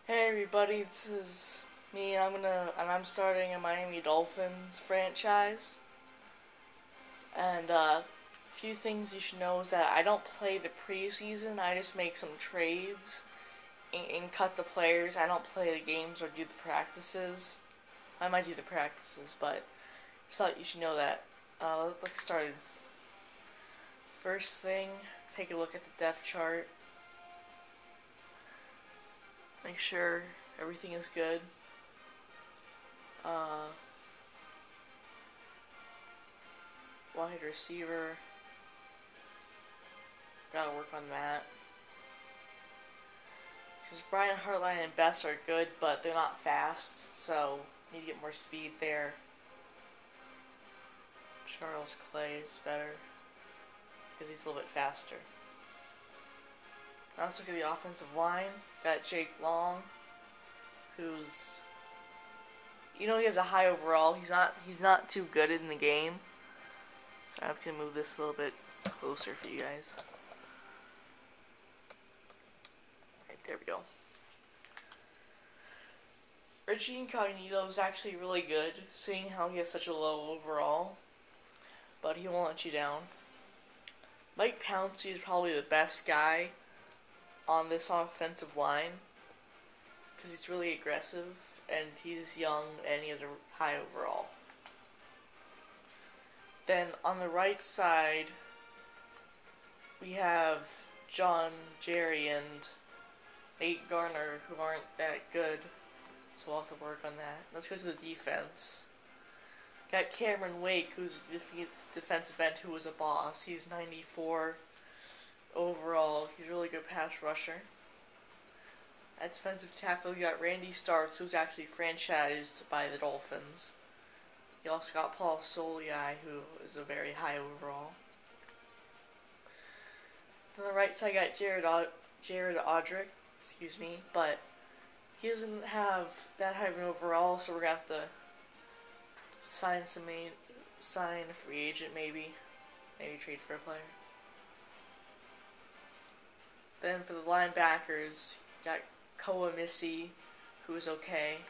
Hey everybody, this is me. I'm starting a Miami Dolphins franchise. And a few things you should know is that I don't play the preseason. I just make some trades and cut the players. I don't play the games or do the practices. I might do the practices, but just thought you should know that. Let's get started. First thing, take a look at the depth chart. Make sure everything is good. Wide receiver. Gotta work on that. Because Brian Hartline and Best are good, but they're not fast, so need to get more speed there. Charles Clay is better because he's a little bit faster. Let's look at the offensive line. Got Jake Long, who's, he has a high overall. He's not too good in the game. So I'm gonna move this a little bit closer for you guys. Right, there we go. Richie Incognito is actually really good, seeing how he has such a low overall, but he won't let you down. Mike Pouncey is probably the best guy on this offensive line because he's really aggressive and he's young and he has a high overall. Then on the right side we have John Jerry and Nate Garner, who aren't that good, so we'll have to work on that. Let's go to the defense. Got Cameron Wake, who's a defensive end who was a boss. He's 94 overall. He's a really good pass rusher. At defensive tackle, you got Randy Starks, who's actually franchised by the Dolphins. You also got Paul Soliai, who is a very high overall. On the right side, you got Jared Odrick, but he doesn't have that high of an overall, so we're gonna have to sign a free agent, maybe trade for a player. Then for the linebackers, you got Koa Missy, who is okay.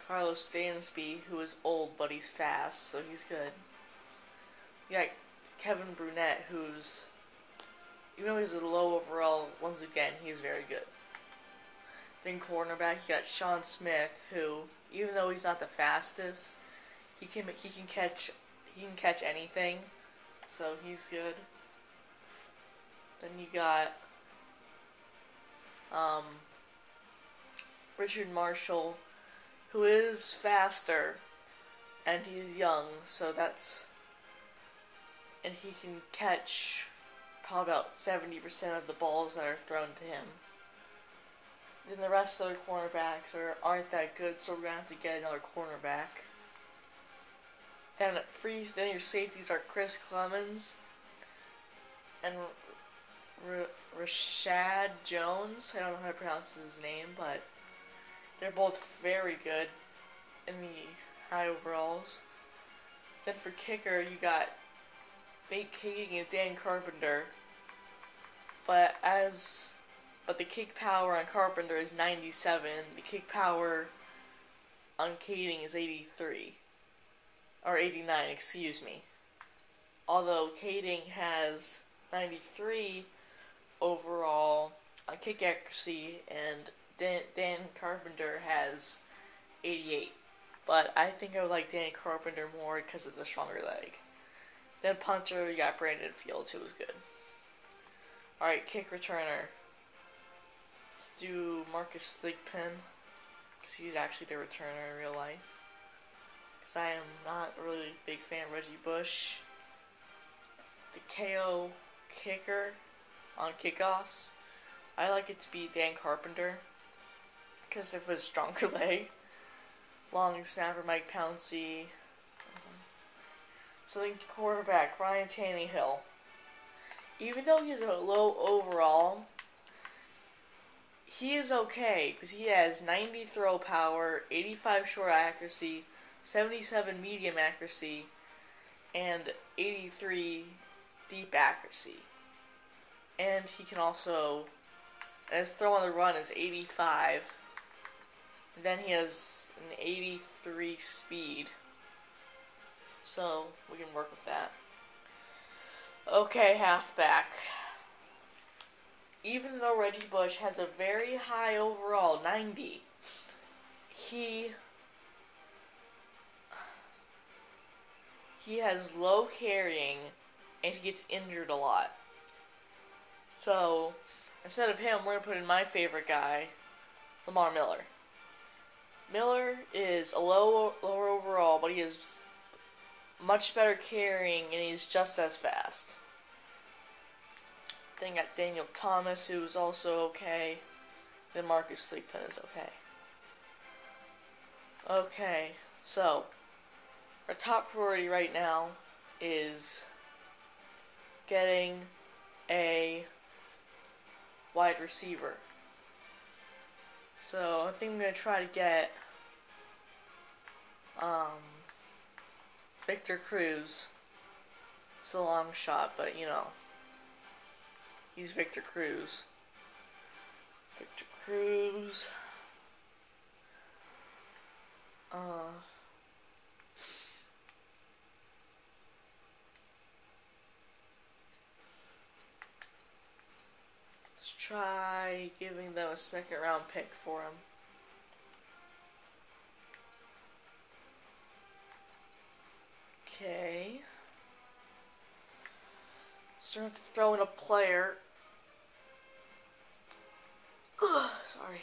Carlos Dansby, who is old but he's fast, so he's good. You got Kevin Brunette, who's, even though he's a low overall, once again, he's very good. Then cornerback, you got Sean Smith, who, even though he's not the fastest, he can catch anything, so he's good. Then you got Richard Marshall, who is faster, and he's young, so and he can catch probably about 70% of the balls that are thrown to him. Then the rest of the cornerbacks aren't that good, so we're going to have to get another cornerback. Then your safeties are Chris Clemens and Rashad Jones. I don't know how to pronounce his name, but they're both very good in the high overalls. Then for kicker, you got Nate Keating and Dan Carpenter. But the kick power on Carpenter is 97. The kick power on Keating is 83. Or 89, excuse me. Although Keating has 93 overall on kick accuracy, and Dan Carpenter has 88. But I think I would like Dan Carpenter more because of the stronger leg. Then punter, you got Brandon Fields, who was good. Alright, kick returner. Let's do Marcus Thigpen, because he's actually the returner in real life. Because I am not a really big fan of Reggie Bush. The KO kicker on kickoffs, I like it to be Dan Carpenter, because of his stronger leg. Long snapper Mike Pouncey. So then quarterback Ryan Tannehill. Even though he's a low overall, he is okay because he has 90 throw power, 85 short accuracy, 77 medium accuracy, and 83 deep accuracy. And he can also And his throw on the run is 85. And then he has an 83 speed. So we can work with that. Okay, halfback. Even though Reggie Bush has a very high overall, 90, he has low carrying and he gets injured a lot. So instead of him, we're going to put in my favorite guy, Lamar Miller. Miller is a lower overall, but he is much better carrying and he's just as fast. Then got Daniel Thomas, who is also okay. Then Marcus Sleepin is okay. Okay, so our top priority right now is getting a wide receiver. So I think I'm going to try to get Victor Cruz. It's a long shot, but you know, he's Victor Cruz. Victor Cruz. Let's try giving them a second round pick for him. Okay. So I have to throw in a player. Ugh, sorry.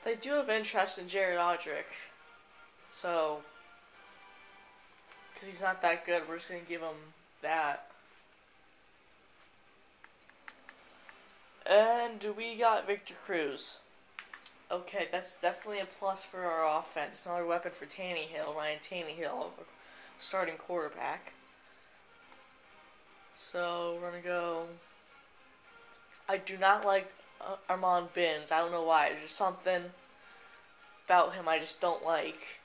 They do have interest in Jared Odrick. So, because he's not that good, we're just going to give him that. And we got Victor Cruz. Okay, that's definitely a plus for our offense. Another weapon for Ryan Tannehill, starting quarterback. So, we're going to go... I do not like Armand Binns. I don't know why. There's just something about him I just don't like.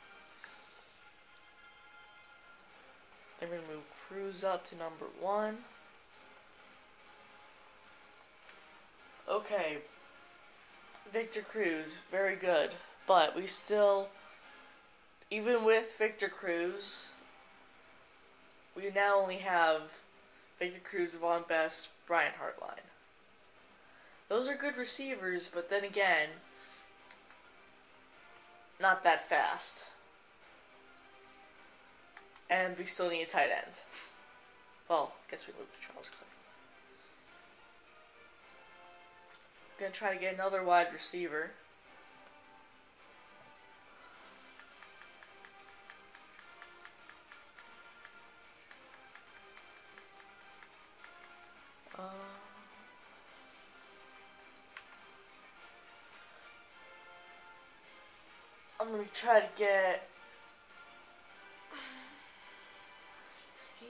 Then we're going to move Cruz up to number 1. Okay. Victor Cruz, very good. But we still, even with Victor Cruz, we now only have Victor Cruz, Von Best, Brian Hartline. Those are good receivers, but then again, not that fast. And we still need a tight end. Well, I guess we moved to Charles Clay. Gonna try to get another wide receiver. I'm gonna try to get. Excuse me.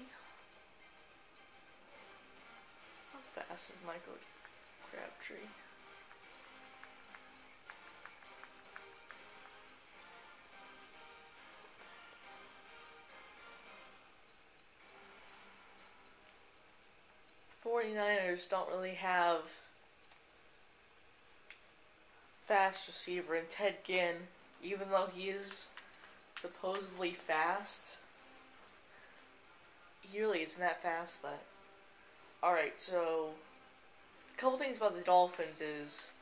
How fast is Michael Crabtree? '49ers don't really have fast receiver, and Ted Ginn, even though he is supposedly fast, he really isn't that fast. But alright, so a couple things about the Dolphins is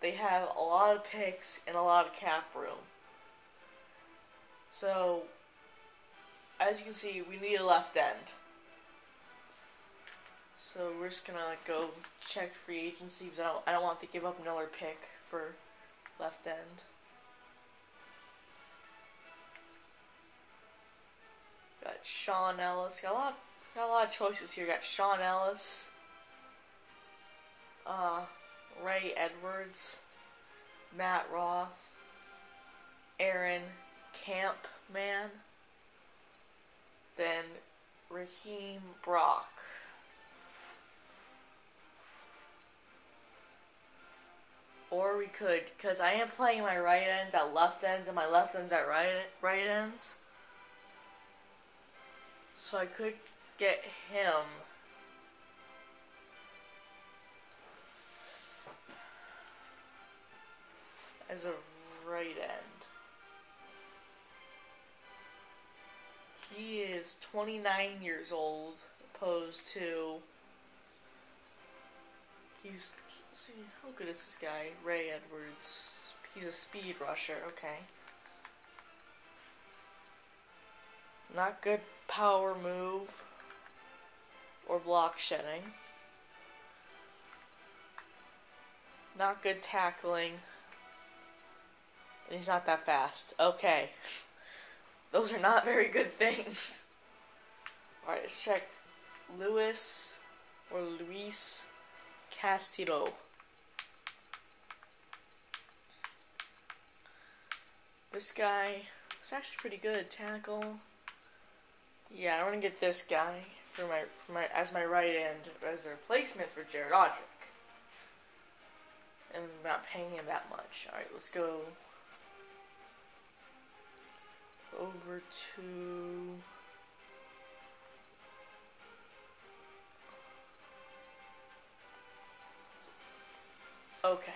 they have a lot of picks and a lot of cap room. So as you can see, we need a left end. So we're just gonna go check free agency because I don't want to give up another pick for left end. Got Sean Ellis. Got a lot of choices here. Got Sean Ellis, Ray Edwards, Matt Roth, Aaron Campman, then Raheem Brock. Or we could, because I am playing my right ends at left ends and my left ends at right ends. So I could get him as a right end. He is 29 years old, opposed to, let's see, how good is this guy? Ray Edwards. He's a speed rusher, okay. Not good power move or block shedding. Not good tackling. And he's not that fast. Okay. Those are not very good things. Alright, let's check Luis Castillo. This guy is actually pretty good. Tackle. Yeah, I want to get this guy for my as my right end as a replacement for Jared Odrick. And I'm not paying him that much. Alright, let's go over to okay.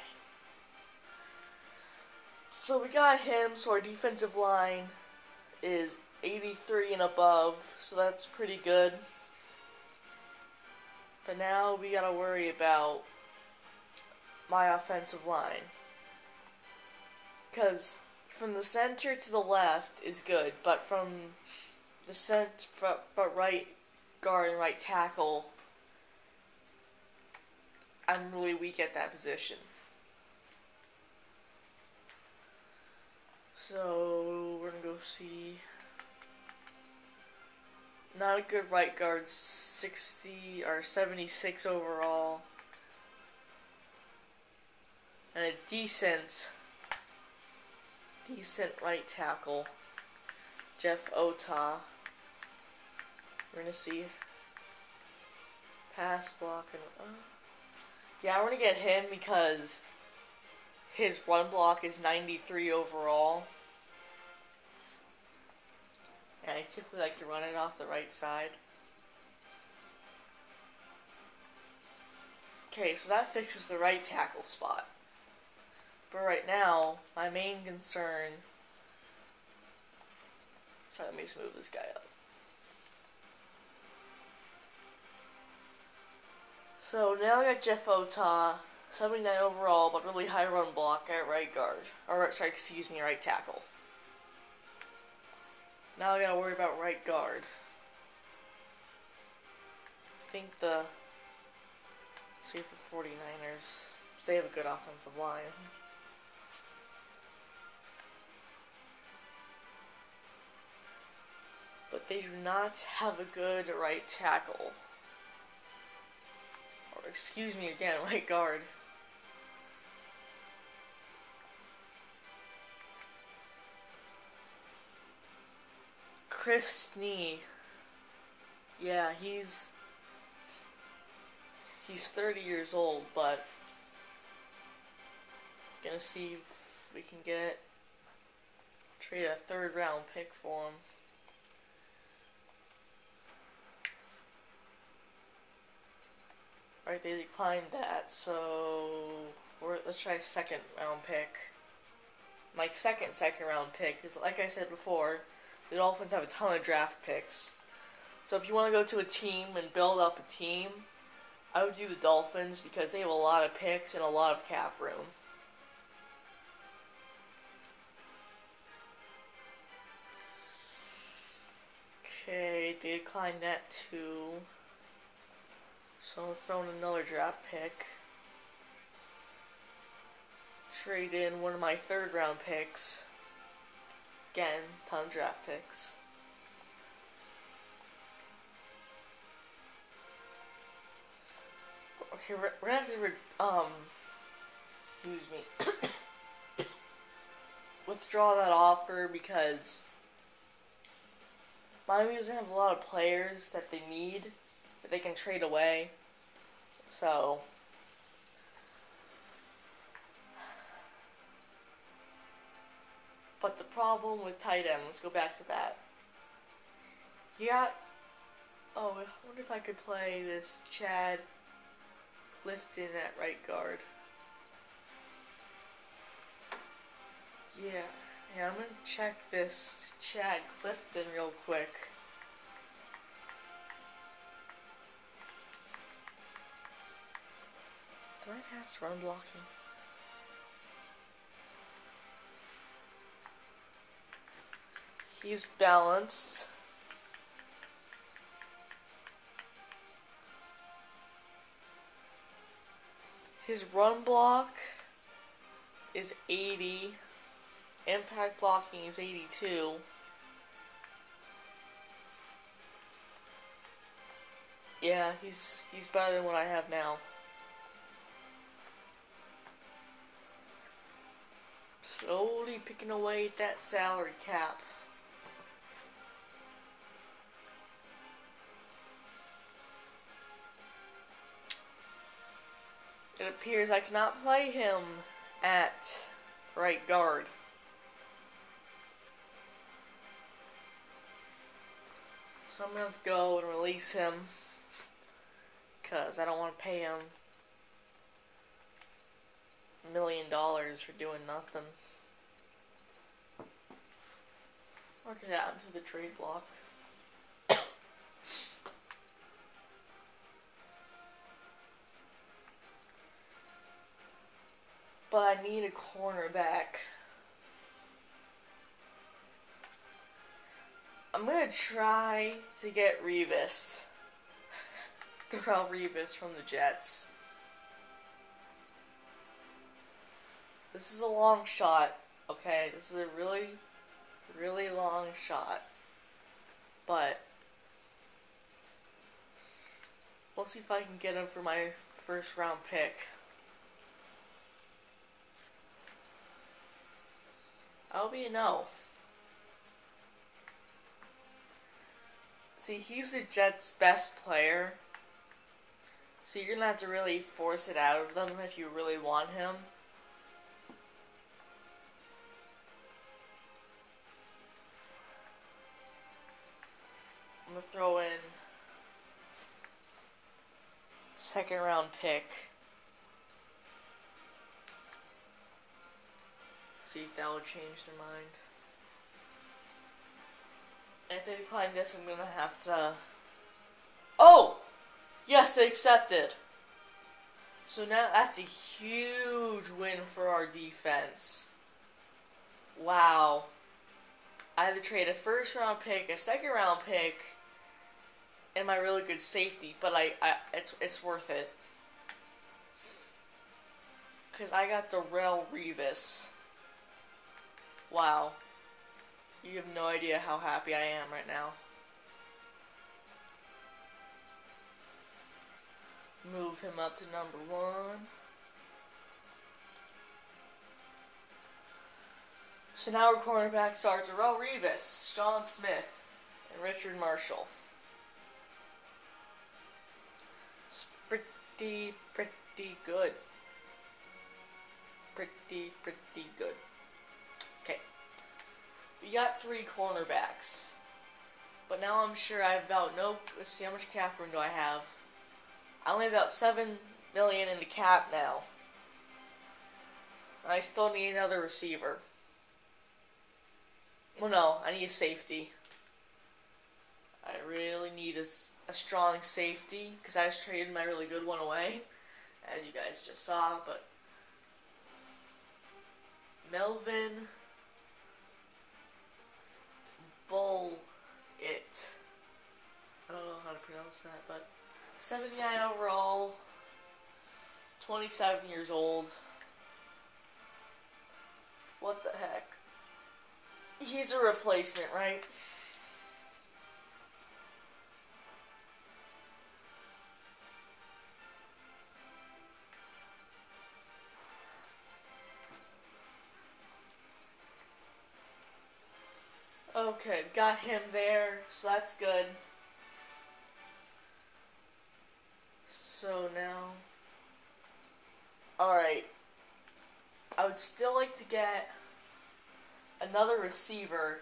So we got him, so our defensive line is 83 and above, so that's pretty good. But now we gotta worry about my offensive line. Because from the center to the left is good, but from the but right guard and right tackle, I'm really weak at that position. So we're gonna go see. Not a good right guard, 60 or 76 overall, and a decent right tackle, Jeff Ota. We're gonna see pass block and yeah, I want to get him because his run block is 93 overall. And I typically like to run it off the right side. Okay, so that fixes the right tackle spot. But right now, my main concern... Sorry, let me just move this guy up. So now I got Jeff Ota, 79 overall, but really high run block at right guard. Or, sorry, excuse me, right tackle. Now I gotta worry about right guard. I think see if the 49ers, they have a good offensive line. But they do not have a good right tackle. Or excuse me again, right guard. Chris Snee. Yeah, he's 30 years old, but gonna see if we can trade a 3rd round pick for him. Alright, they declined that, so let's try a 2nd round pick. Like second round pick, because like I said before, the Dolphins have a ton of draft picks. So if you want to go to a team and build up a team, I would do the Dolphins because they have a lot of picks and a lot of cap room. Okay, they declined that too. So let's throw in another draft pick. Trade in one of my 3rd round picks. Again, ton of draft picks. Okay, we're gonna have to excuse me, withdraw that offer because Miami doesn't have a lot of players that they need that they can trade away. So But the problem with tight end, let's go back to that. You got, oh, I wonder if I could play this Chad Clifton at right guard. Yeah, I'm gonna check this Chad Clifton real quick. Do I pass run blocking? He's balanced. His run block is 80. Impact blocking is 82. Yeah, he's better than what I have now. Slowly picking away at that salary cap. It appears I cannot play him at right guard. So I'm going to have to go and release him, because I don't want to pay him $1 million for doing nothing. Or get out into the trade block. But I need a cornerback. I'm gonna try to get Revis. Darrelle Revis from the Jets. This is a long shot, okay? This is a really, really long shot. But we'll see if I can get him for my first round pick. I'll be a no. See, he's the Jets' best player. So you're gonna have to really force it out of them if you really want him. I'm gonna throw in second round pick. See if that will change their mind. And if they decline this, I'm gonna have to... Oh! Yes, they accepted. So now that's a huge win for our defense. Wow. I had to trade a first round pick, a second round pick, and my really good safety, but it's worth it. Because I got Darrelle Revis. Wow. You have no idea how happy I am right now. Move him up to number 1. So now our cornerbacks are Darrelle Revis, Sean Smith, and Richard Marshall. It's pretty good. Pretty good. Okay. We got 3 cornerbacks. But now I'm sure I have about let's see, how much cap room do I have? I only have about $7 million in the cap now. I still need another receiver. Well, no, I need a safety. I really need a strong safety, because I just traded my really good one away, as you guys just saw, but Melvin Bull it. I don't know how to pronounce that, but 79 overall, 27 years old. What the heck? He's a replacement, right? Okay, got him there, so that's good. So now... Alright. I would still like to get another receiver.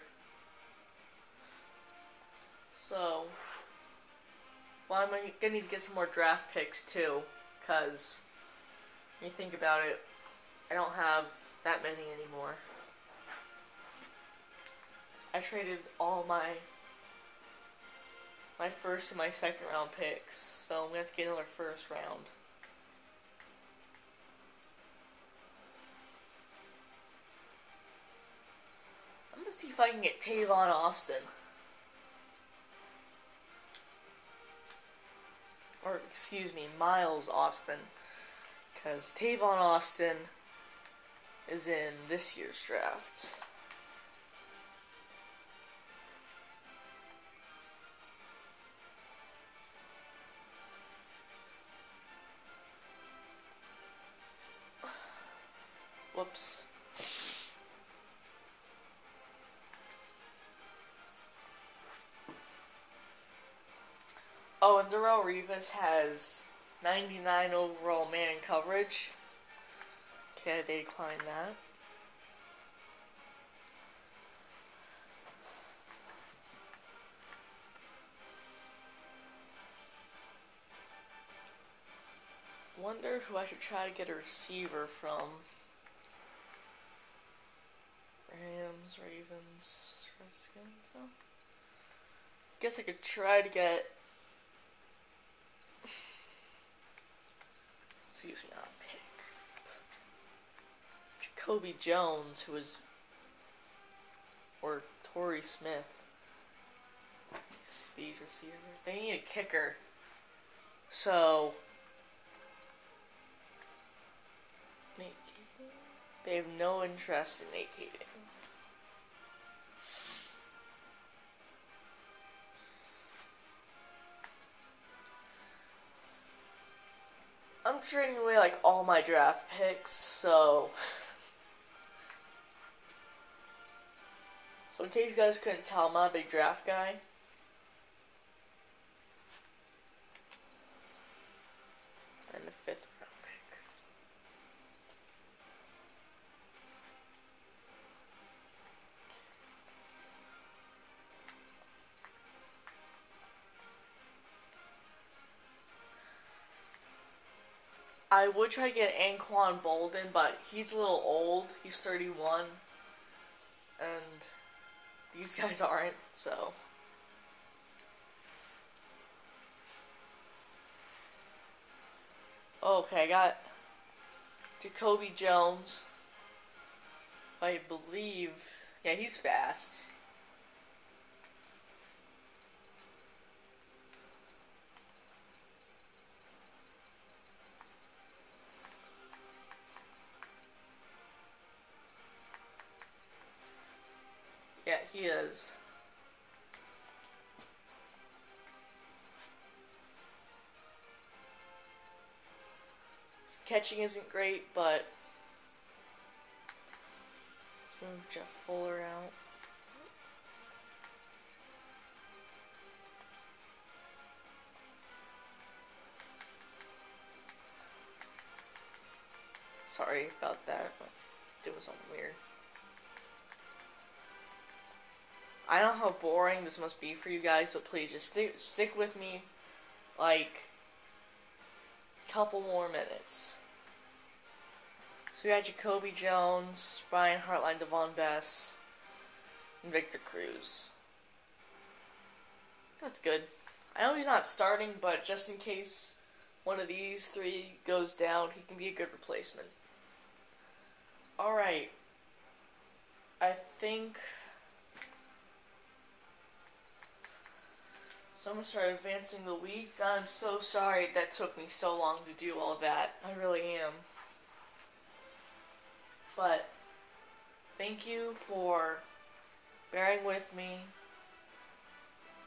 So, well, I'm gonna need to get some more draft picks too, because when you think about it, I don't have that many anymore. I traded all my first and my second round picks, so I'm gonna have to get another first round. I'm gonna see if I can get Tavon Austin. Or, excuse me, Miles Austin. Because Tavon Austin is in this year's draft. Whoops. Oh, and Darrelle Revis has 99 overall man coverage. Okay, they declined that. Wonder who I should try to get a receiver from. Rams, Ravens, Redskins. So, guess I could try to get. Excuse me, not pick. Jacoby Jones, who was. Or Torrey Smith. Speed receiver. They need a kicker. So. They have no interest in vacating. I'm trading away like all my draft picks, so in case you guys couldn't tell, I'm not a big draft guy. And the 5th round pick. I would try to get Anquan Bolden, but he's a little old. He's 31. And these guys aren't, so. Okay, I got Jacoby Jones. I believe. Yeah, he's fast. Yeah, he is. His catching isn't great, but let's move Jeff Fuller out. Sorry about that, but it's doing something weird. I don't know how boring this must be for you guys, but please just stick with me like a couple more minutes. So we got Jacoby Jones, Brian Hartline, Devon Bess, and Victor Cruz. That's good. I know he's not starting, but just in case one of these three goes down, he can be a good replacement. Alright. I think. So I'm going to start advancing the weeks. I'm so sorry that took me so long to do all of that. I really am. But thank you for bearing with me.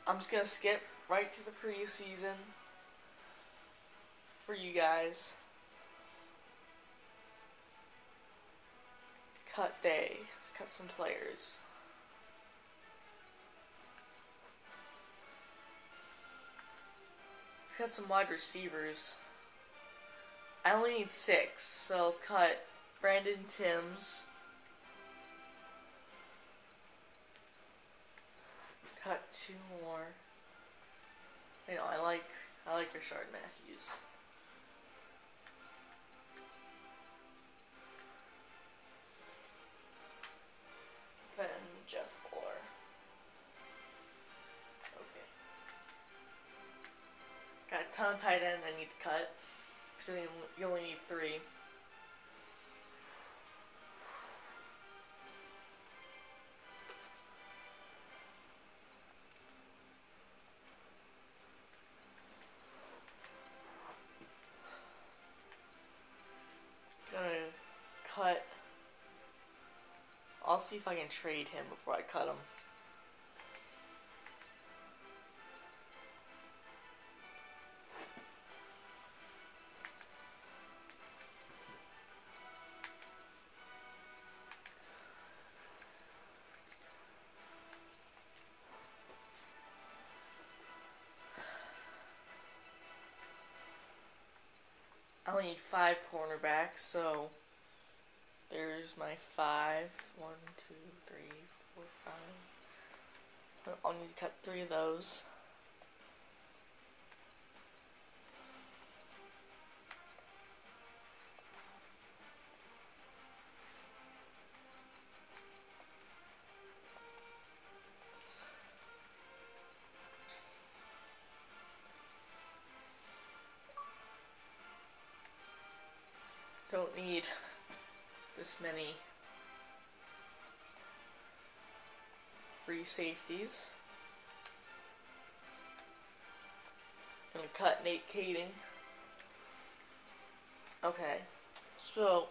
I'm just going to skip right to the preseason for you guys. Cut day. Let's cut some players. Let's cut some wide receivers. I only need 6, so let's cut Brandon Timms, cut 2 more. You know, I like Rashard Matthews. Then Jeff Fuller. Okay. Got a ton of tight ends I need to cut. So you only need 3. Gonna cut. I'll see if I can trade him before I cut him. I only need 5 cornerbacks, so there's my 5. 1, 2, 3, 4, 5. I'll need to cut 3 of those. Don't need this many free safeties. Gonna cut Nate Kading. Okay, so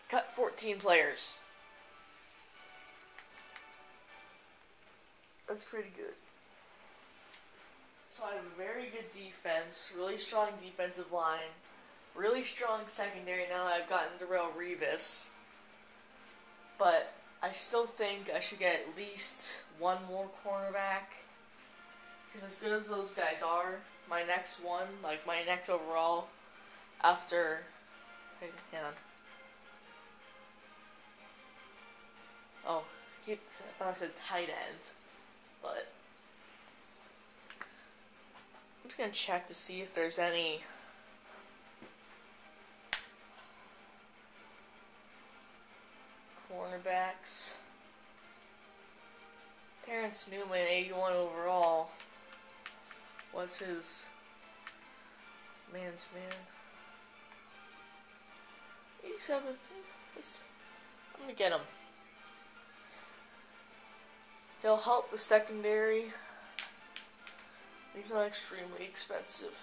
cut 14 players. That's pretty good. So I have a very good defense, really strong defensive line. Really strong secondary now that I've gotten Darrelle Revis. But I still think I should get at least 1 more cornerback. Because as good as those guys are, my next one, like my next overall, after... Hang on. Oh, I thought I said tight end. But... I'm just going to check to see if there's any... cornerbacks. Terrence Newman, 81 overall. What's his man-to-man? 87. I'm gonna get him. He'll help the secondary. He's not extremely expensive.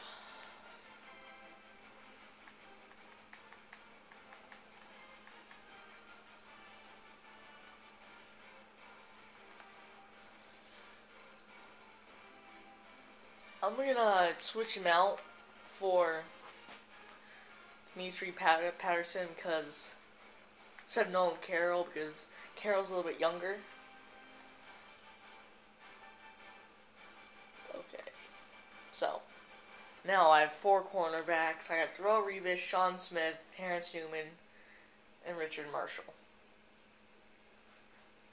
I'm gonna switch him out for Dimitri Patterson because instead of Nolan Carroll, because Carroll's a little bit younger. Okay, so now I have 4 cornerbacks. I got Darrelle Revis, Sean Smith, Terrence Newman, and Richard Marshall.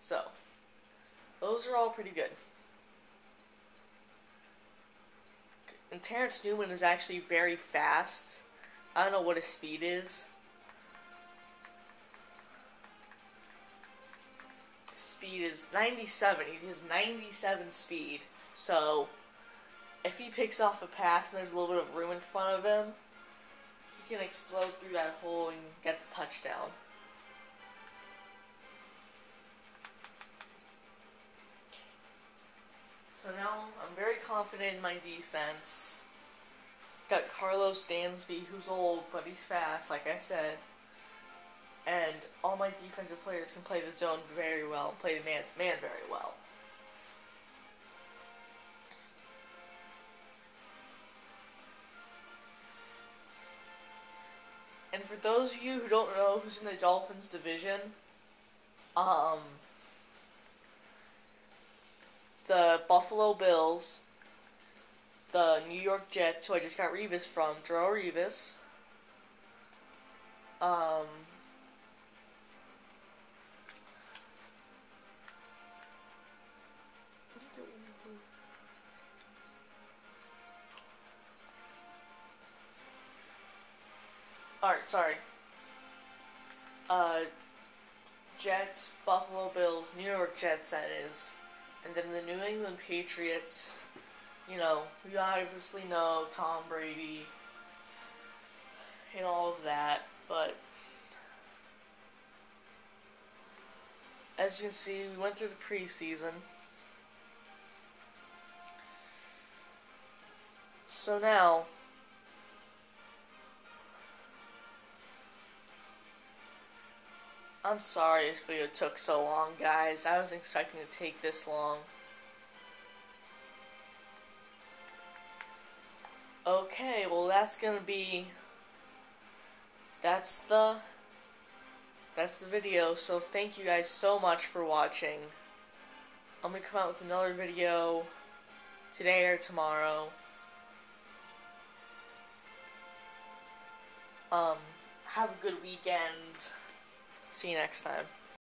So those are all pretty good. And Terrence Newman is actually very fast. I don't know what his speed is. His speed is 97. He has 97 speed. So, if he picks off a pass and there's a little bit of room in front of him, he can explode through that hole and get the touchdown. So now I'm very confident in my defense. Got Carlos Dansby, who's old, but he's fast, like I said. And all my defensive players can play the zone very well, play the man-to-man very well. And for those of you who don't know who's in the Dolphins division, the Buffalo Bills, the New York Jets, who I just got Revis from, Darrelle Revis, sorry. Jets, Buffalo Bills, New York Jets, that is. And then the New England Patriots, you know, we obviously know Tom Brady and all of that, but as you can see, we went through the preseason. So now, I'm sorry this video took so long, guys. I wasn't expecting to take this long. Okay, well that's the video. So thank you guys so much for watching. I'm gonna come out with another video today or tomorrow. Have a good weekend. See you next time.